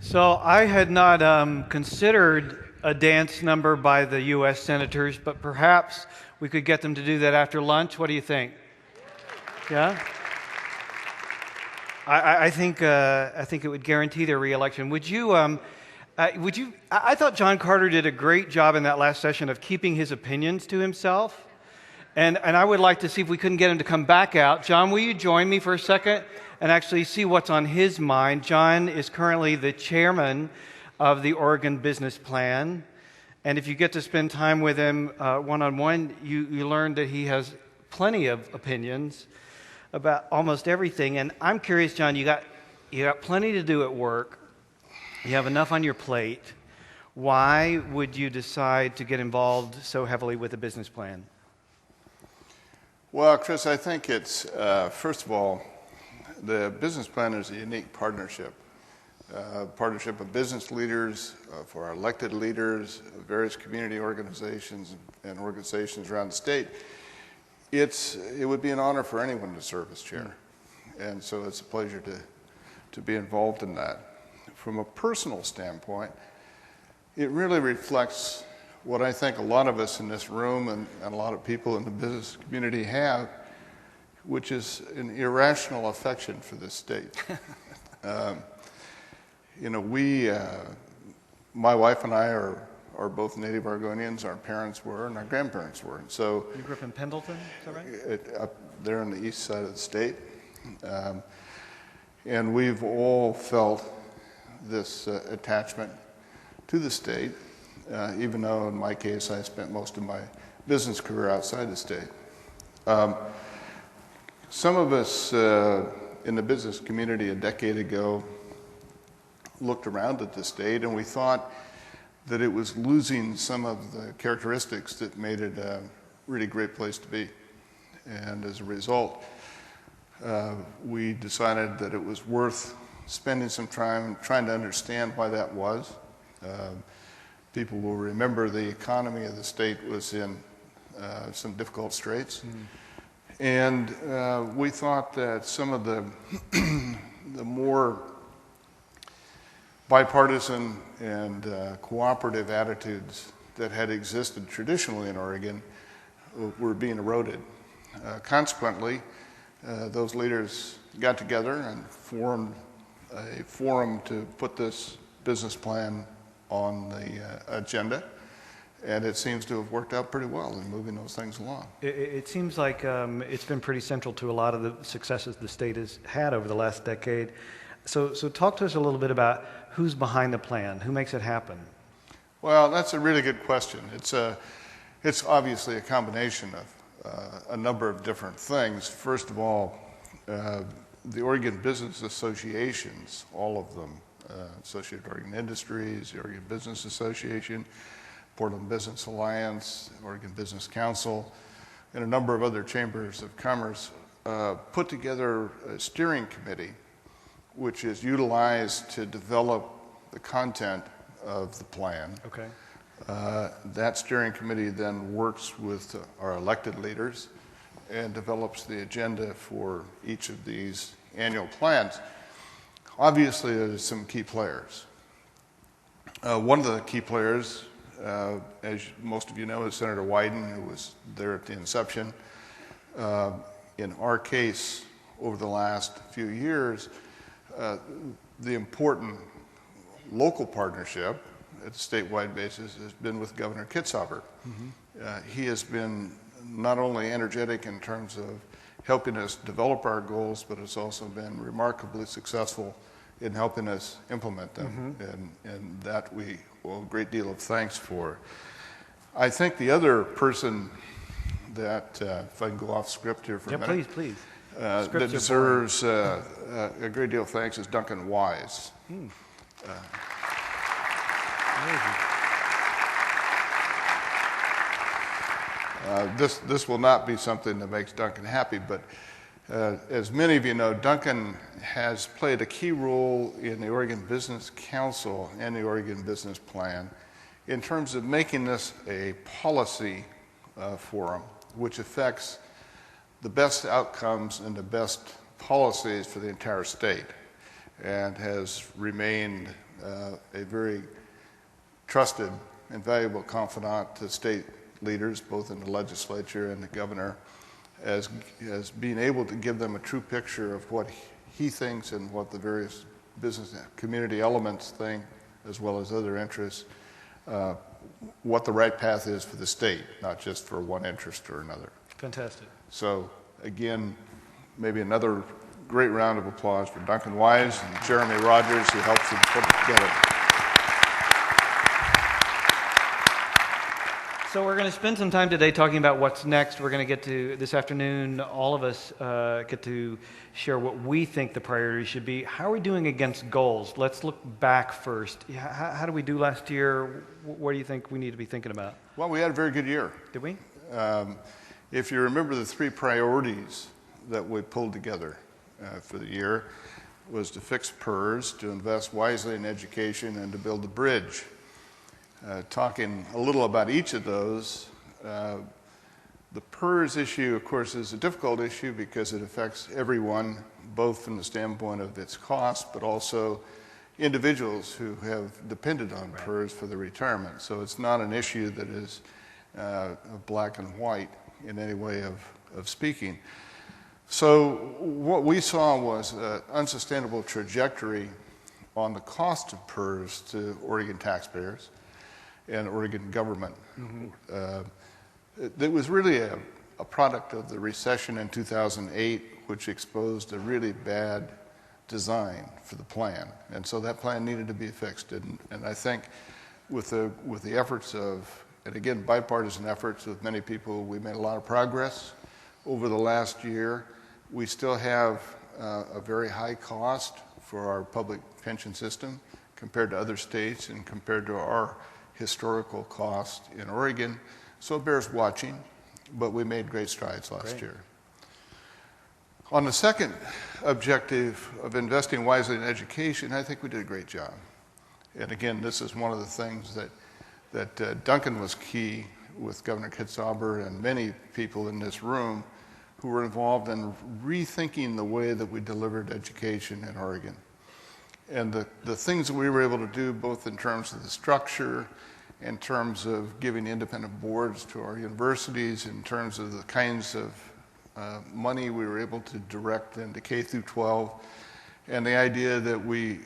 So I had not considered a dance number by the U.S. senators, but perhaps we could get them to do that after lunch. What do you think? Yeah? I think it would guarantee their reelection. I thought John Carter did a great job in that last session of keeping his opinions to himself. And I would like to see if we couldn't get him to come back out. John, will you join me for a second and actually see what's on his mind? John is currently the chairman of the Oregon Business Plan. And if you get to spend time with him one-on-one, you learn that he has plenty of opinions about almost everything. And I'm curious, John, you got plenty to do at work. You have enough on your plate. Why would you decide to get involved so heavily with a business plan? Well, Chris, I think it's, first of all, the business plan is a unique partnership. Partnership of business leaders, for our elected leaders, various community organizations and organizations around the state. It would be an honor for anyone to serve as chair. And so it's a pleasure to be involved in that. From a personal standpoint, it really reflects what I think a lot of us in this room and a lot of people in the business community have, which is an irrational affection for this state. My wife and I are both native Oregonians. Our parents were, and our grandparents were. And so you grew up in Pendleton, is that right? Up there on the east side of the state. And we've all felt this attachment to the state, even though in my case I spent most of my business career outside the state. Some of us in the business community a decade ago looked around at the state and we thought that it was losing some of the characteristics that made it a really great place to be. And as a result, we decided that it was worth spending some time trying to understand why that was. People will remember the economy of the state was in some difficult straits. And we thought that some of the more bipartisan and cooperative attitudes that had existed traditionally in Oregon were being eroded. Consequently, those leaders got together and formed a forum to put this business plan on the agenda, and it seems to have worked out pretty well in moving those things along. It seems like it's been pretty central to a lot of the successes the state has had over the last decade. So talk to us a little bit about who's behind the plan, who makes it happen. Well, that's a really good question. It's obviously a combination of a number of different things. First of all, the Oregon Business Associations, all of them, Associated Oregon Industries, the Oregon Business Association, Portland Business Alliance, Oregon Business Council, and a number of other chambers of commerce put together a steering committee which is utilized to develop the content of the plan. Okay. That steering committee then works with our elected leaders and develops the agenda for each of these annual plans. Obviously, there's some key players. One of the key players, as most of you know, is Senator Wyden, who was there at the inception. In our case, over the last few years, the important local partnership at a statewide basis has been with Governor Kitzhaber. He has been not only energetic in terms of helping us develop our goals, but has also been remarkably successful in helping us implement them, and that we owe a great deal of thanks for. I think the other person that, if I can go off script here for a minute, please. That deserves a great deal of thanks is Duncan Wise. This will not be something that makes Duncan happy, but as many of you know, Duncan has played a key role in the Oregon Business Council and the Oregon Business Plan in terms of making this a policy forum, which affects the best outcomes and the best policies for the entire state. and has remained a very trusted and valuable confidant to state leaders, both in the legislature and the governor, as being able to give them a true picture of what he thinks and what the various business community elements think, as well as other interests, what the right path is for the state, not just for one interest or another. Fantastic. So again, maybe another great round of applause for Duncan Wise and Jeremy Rogers, who helps him put it together. So we're going to spend some time today talking about what's next. We're going to get to, this afternoon, all of us get to share what we think the priorities should be. How are we doing against goals? Let's look back first. How did we do last year? What do you think we need to be thinking about? Well, we had a very good year. Did we? If you remember, the three priorities that we pulled together for the year was to fix PERS, to invest wisely in education, and to build a bridge. Talking a little about each of those, the PERS issue, of course, is a difficult issue because it affects everyone, both from the standpoint of its cost, but also individuals who have depended on PERS for their retirement. So it's not an issue that is black and white in any way of speaking. So what we saw was an unsustainable trajectory on the cost of PERS to Oregon taxpayers and Oregon government. It was really a product of the recession in 2008, which exposed a really bad design for the plan. And so that plan needed to be fixed. And I think with the efforts of, and again, bipartisan efforts with many people, we made a lot of progress over the last year. We still have a very high cost for our public pension system compared to other states and compared to our historical cost in Oregon. So it bears watching, but we made great strides last year. On the second objective of investing wisely in education, I think we did a great job. And again, this is one of the things that Duncan was key with Governor Kitzhaber and many people in this room who were involved in rethinking the way that we delivered education in Oregon. And the things that we were able to do, both in terms of the structure, in terms of giving independent boards to our universities, in terms of the kinds of money we were able to direct into K through 12, and the idea that we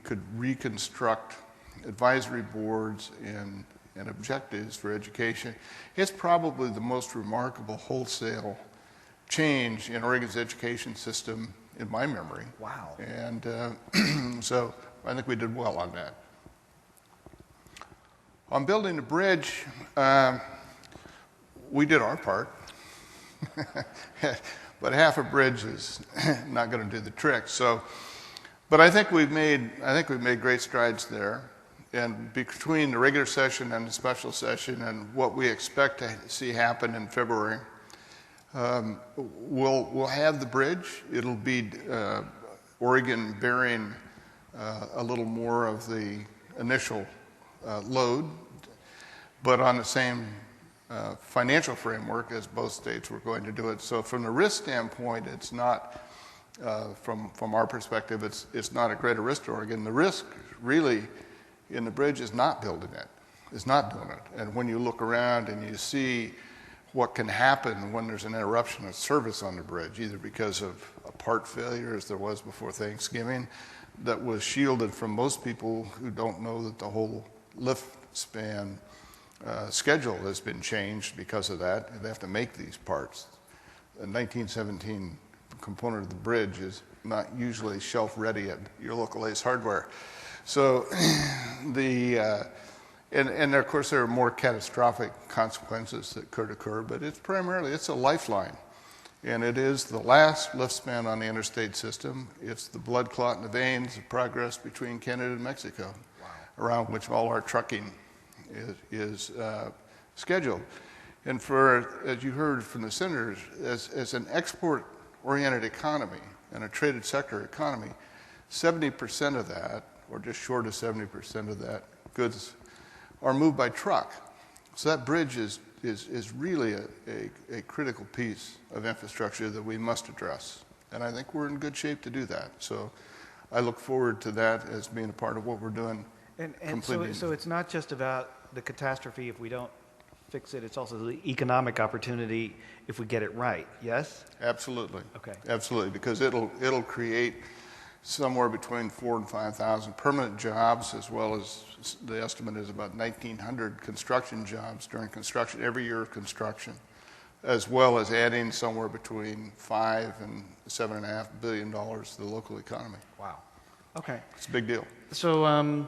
could reconstruct advisory boards and objectives for education. It's probably the most remarkable wholesale change in Oregon's education system in my memory. Wow. And so I think we did well on that. On building a bridge, we did our part. But half a bridge is not going to do the trick. So, but I think we've made great strides there. And between the regular session and the special session and what we expect to see happen in February, we'll have the bridge. It'll be Oregon bearing a little more of the initial load, but on the same financial framework as both states were going to do it. So from the risk standpoint, it's not, from our perspective, it's not a greater risk to Oregon. The risk really in the bridge is not building it, is not doing it. And when you look around and you see what can happen when there's an interruption of service on the bridge, either because of a part failure, as there was before Thanksgiving, that was shielded from most people who don't know that the whole lift span schedule has been changed because of that. They have to make these parts. The 1917 component of the bridge is not usually shelf ready at your local Ace Hardware. So and of course there are more catastrophic consequences that could occur, but it's a lifeline. And it is the last lift span on the interstate system. It's the blood clot in the veins of progress between Canada and Mexico, around which all our trucking is scheduled. And as you heard from the senators, as an export-oriented economy and a traded sector economy, 70% of that, or just short of 70% of that, goods are moved by truck. So that bridge is really a critical piece of infrastructure that we must address. And I think we're in good shape to do that. So I look forward to that as being a part of what we're doing. And so it's not just about the catastrophe if we don't fix it, it's also the economic opportunity if we get it right, yes? Absolutely. Okay. Absolutely, because it'll create somewhere between 4,000 and 5,000 permanent jobs, as well as the estimate is about 1,900 construction jobs during construction, every year of construction, as well as adding somewhere between $5 and $7.5 billion to the local economy. Wow. Okay. It's a big deal. So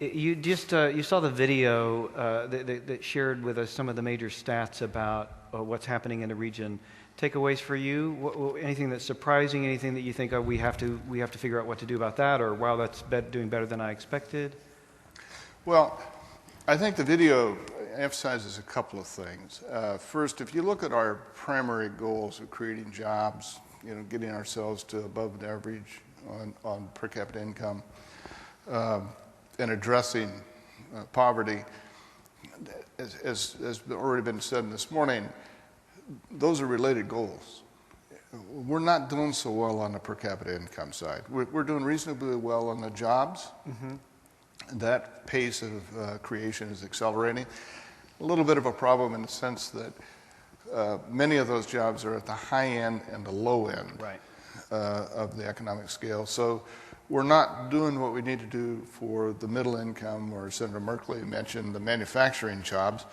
you just you saw the video that shared with us some of the major stats about what's happening in the region. Takeaways for you? Anything that's surprising? Anything that you think we have to figure out what to do about that? Or wow, that's doing better than I expected? Well, I think the video emphasizes a couple of things. First, if you look at our primary goals of creating jobs, getting ourselves to above the average on per capita income, and addressing poverty, as already been said this morning, those are related goals. We're not doing so well on the per capita income side. We're doing reasonably well on the jobs. Mm-hmm. That pace of creation is accelerating. A little bit of a problem in the sense that many of those jobs are at the high end and the low end of the economic scale. So we're not doing what we need to do for the middle income, or Senator Merkley mentioned the manufacturing jobs.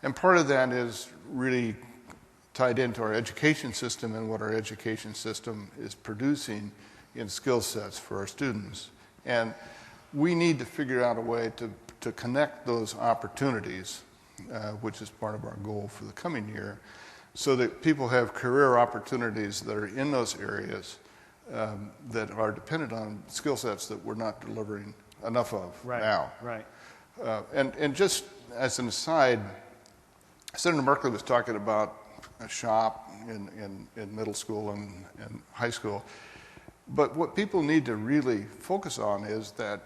And part of that is really tied into our education system and what our education system is producing in skill sets for our students. And we need to figure out a way to connect those opportunities, which is part of our goal for the coming year, so that people have career opportunities that are in those areas that are dependent on skill sets that we're not delivering enough of now. Right. And just as an aside, Senator Merkley was talking about a shop in middle school and high school. But what people need to really focus on is that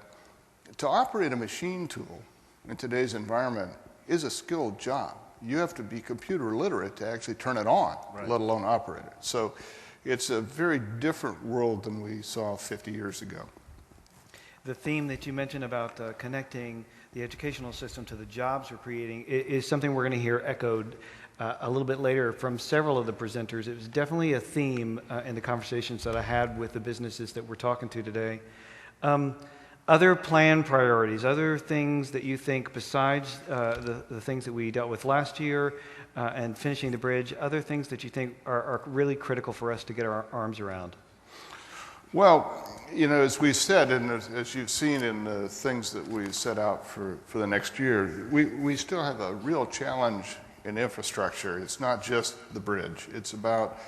to operate a machine tool in today's environment is a skilled job. You have to be computer literate to actually turn it on, let alone operate it. So it's a very different world than we saw 50 years ago. The theme that you mentioned about connecting the educational system to the jobs we're creating is something we're going to hear echoed a little bit later from several of the presenters. It was definitely a theme in the conversations that I had with the businesses that we're talking to today. Other plan priorities, other things that you think besides the things that we dealt with last year and finishing the bridge, other things that you think are really critical for us to get our arms around? Well, as we said, and as you've seen in the things that we set out for the next year, we still have a real challenge in infrastructure. It's not just the bridge. It's about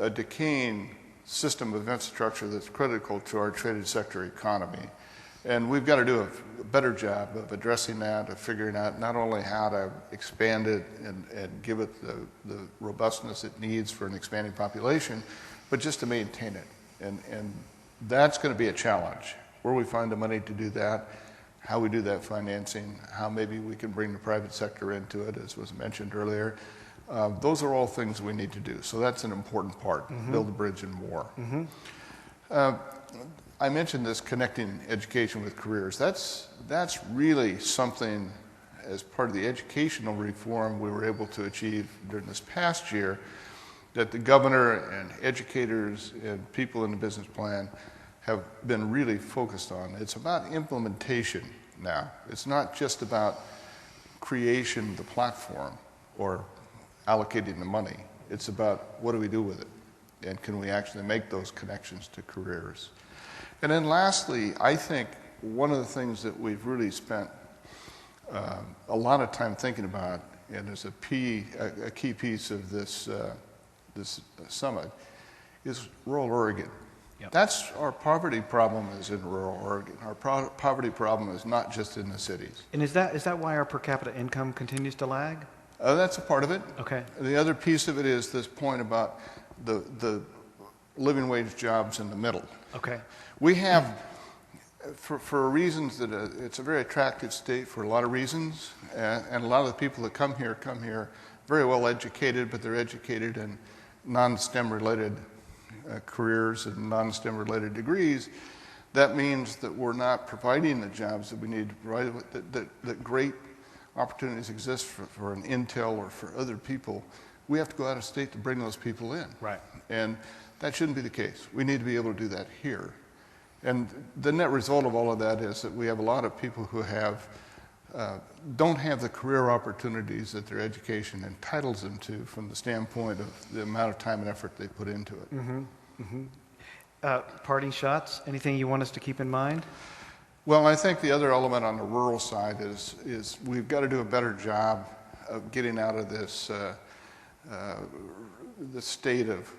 a decaying system of infrastructure that's critical to our traded sector economy. And we've got to do a better job of addressing that, of figuring out not only how to expand it and give it the robustness it needs for an expanding population, but just to maintain it. And that's going to be a challenge. Where we find the money to do that, how we do that financing, how maybe we can bring the private sector into it, as was mentioned earlier. Those are all things we need to do. So that's an important part, build the bridge and more. I mentioned this connecting education with careers. That's really something, as part of the educational reform we were able to achieve during this past year, that the governor and educators and people in the business plan have been really focused on. It's about implementation now. It's not just about creation of the platform or allocating the money. It's about what do we do with it, and can we actually make those connections to careers. And then lastly, I think one of the things that we've really spent a lot of time thinking about, and is a key piece of this summit, is rural Oregon. Yep. That's our poverty problem is in rural Oregon. Our poverty problem is not just in the cities. And is that why our per capita income continues to lag? That's a part of it. Okay. The other piece of it is this point about the living wage jobs in the middle. Okay. We have, for reasons that it's a very attractive state for a lot of reasons, and a lot of the people that come here very well educated, but they're educated in non-STEM related careers and non-STEM related degrees. That means that we're not providing the jobs that we need to provide, that great opportunities exist for an Intel or for other people. We have to go out of state to bring those people in. Right. And that shouldn't be the case. We need to be able to do that here. And the net result of all of that is that we have a lot of people who don't have the career opportunities that their education entitles them to from the standpoint of the amount of time and effort they put into it. Mm-hmm. Mm-hmm. Parting shots, anything you want us to keep in mind? Well, I think the other element on the rural side is we've got to do a better job of getting out of this the state of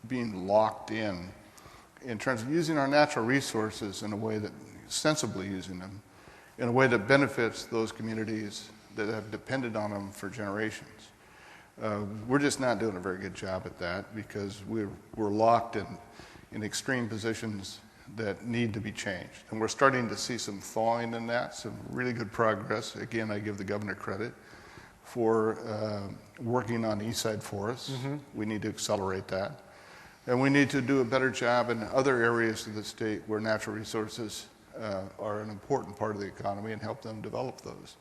being locked in terms of using our natural resources in a way that, sensibly using them, in a way that benefits those communities that have depended on them for generations. We're just not doing a very good job at that because we're locked in extreme positions that need to be changed. And we're starting to see some thawing in that, some really good progress. Again, I give the governor credit for working on East Side forests. Mm-hmm. We need to accelerate that. And we need to do a better job in other areas of the state where natural resources are an important part of the economy and help them develop those.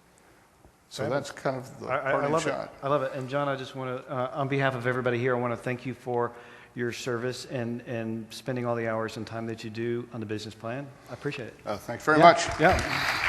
So that's kind of the parting shot. I love it. And John, I just want to, on behalf of everybody here, I want to thank you for your service and spending all the hours and time that you do on the business plan. I appreciate it. Thanks very much. Yeah.